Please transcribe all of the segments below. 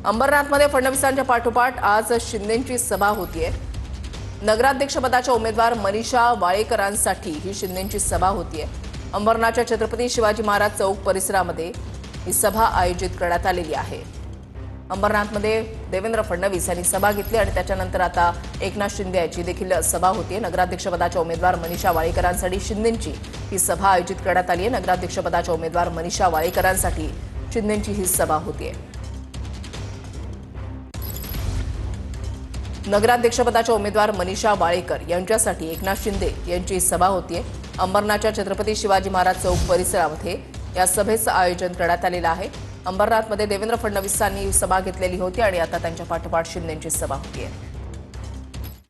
अंबरनाथमध्ये फडणवीसांच्या पाठोपाठ आज शिंदेंची सभा होतीये। नगराध्यक्षपदाच्या उमेदवार मनीषा वाळेकरांसाठी ही शिंदेंची सभा होतीये। अंबरनाथच्या छत्रपती शिवाजी महाराज चौक परिसरामध्ये ही सभा आयोजित करण्यात आलेली आहे। अंबरनाथमध्ये देवेंद्र फडणवीस यांनी सभा घेतली आणि त्याच्यानंतर आता एकनाथ शिंदे यांची देखील सभा होतीये। नगराध्यक्षपदाच्या उमेदवार मनीषा वाळेकरांसाठी शिंदेंची ही सभा आयोजित करण्यात आली आहे। नगराध्यक्षपदाच्या उमेदवार मनीषा वाळेकरांसाठी शिंदेंची ही सभा होतीये। नगराध्यक्षपदाच्या उमेदवार मनीषा वाळेकर यांच्यासाठी एकनाथ शिंदे यांची सभा होतीये। अंबरनाथच्या छत्रपती शिवाजी महाराज चौक परिसरामध्ये या सभेचं आयोजन करण्यात आलेलं आहे। अंबरनाथमध्ये देवेंद्र फडणवीसांनी सभा घेतलेली होती आणि आता त्यांच्या पाठोपाठ शिंदेंची सभा होतीये।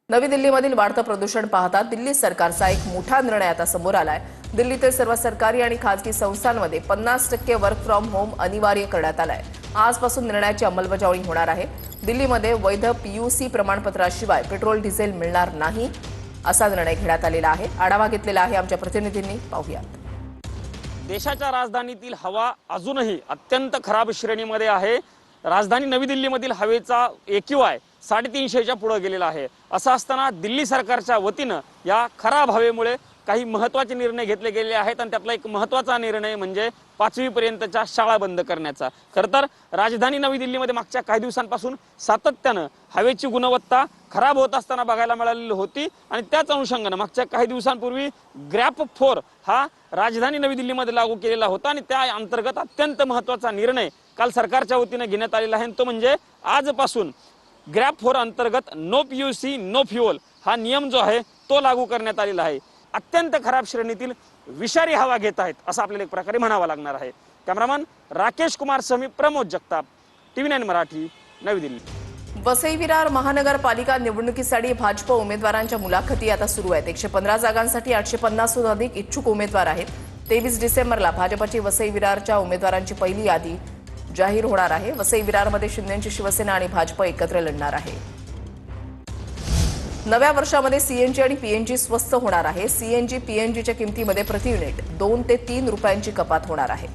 नवी दिल्लीमधील वाढतं प्रदूषण पाहता दिल्ली सरकारचा एक मोठा निर्णय आता समोर आलाय। दिल्लीतील सर्व सरकारी आणि खासगी संस्थांमध्ये 50% वर्क फ्रॉम होम अनिवार्य करण्यात आलाय। आजपासून निर्णयाची अंमलबजावणी होणार आहे। दिल्लीमध्ये वैध पीयूसी प्रमाणपत्राशिवाय पेट्रोल डिझेल मिळणार नाही असा निर्णय घेण्यात आलेला आहे। आढावा घेतलेला आहे आमच्या प्रतिनिधींनी, पाहूयात। देशाच्या राजधानीतील हवा अजूनही अत्यंत खराब श्रेणीमध्ये आहे। राजधानी नवी दिल्लीमधील हवेचा AQI 350च्या पुढे गेलेला आहे। असं असताना दिल्ली सरकारच्या वतीनं या खराब हवेमुळे काही महत्त्वाचे निर्णय घेतले गेले आहेत आणि त्यातला एक महत्त्वाचा निर्णय म्हणजे 5वी पर्यंतच्या शाळा बंद करण्याचा। खरं तर राजधानी नवी दिल्लीमध्ये मागच्या काही दिवसांपासून सातत्यानं हवेची गुणवत्ता खराब होत असताना बघायला मिळालेली होती आणि त्याच अनुषंगाने मागच्या काही दिवसांपूर्वी ग्रॅप 4 हा राजधानी नवी दिल्लीमध्ये लागू केलेला होता आणि त्या अंतर्गत अत्यंत महत्त्वाचा निर्णय काल सरकारच्या वतीने घेण्यात आलेला आहे। तो म्हणजे आजपासून ग्रॅप 4 अंतर्गत नो पीयूसी नो फ्युअल हा नियम जो आहे तो लागू करण्यात आलेला आहे। अत्यंत खराब श्रेणीतील विषारी हवा घेत आहेत असं आपल्याला एक प्रकारे म्हणावं लागणार आहे। कॅमेरामन राकेश कुमार समी, प्रमोद जगताप, TV9 मराठी, नवी दिल्ली। वसई विरार महानगरपालिका निवडणुकीसाठी भाजप उमेदवारांच्या मुलाखती आता सुरू आहेत। 115 जागांसाठी 850हून अधिक इच्छुक उमेदवार आहेत। 23 डिसेंबरला भाजपची वसई विरारच्या उमेदवारांची पहिली यादी जाहीर होणार आहे। वसई विरारमध्ये शिंदेची शिवसेना आणि भाजप एकत्र लढणार आहे। नव्या वर्षामध्ये सीएनजी आणि पीएनजी स्वस्त होणार आहे। सीएनजी पीएनजीच्या किमतीमध्ये प्रति युनिट 2 ते 3 रुपयांची कपात होणार आहे।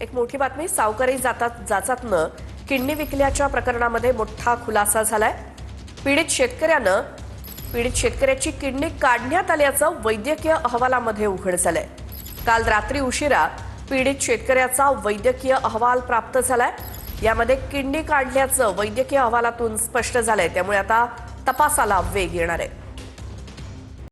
एक मोठी बातमी, सावकारी जाचातनं किडनी विकल्याच्या प्रकरणामध्ये मोठा खुलासा झालाय। पीडित शेतकऱ्याची किडनी काढण्यात आल्याचं वैद्यकीय अहवालामध्ये उघड झालंय। काल रात्री उशिरा पीडित शेतकऱ्याचा वैद्यकीय अहवाल प्राप्त झालाय। यामध्ये किडनी काढल्याचं वैद्यकीय अहवालातून स्पष्ट झालंय। त्यामुळे आता तपासाला वेग येणार आहे।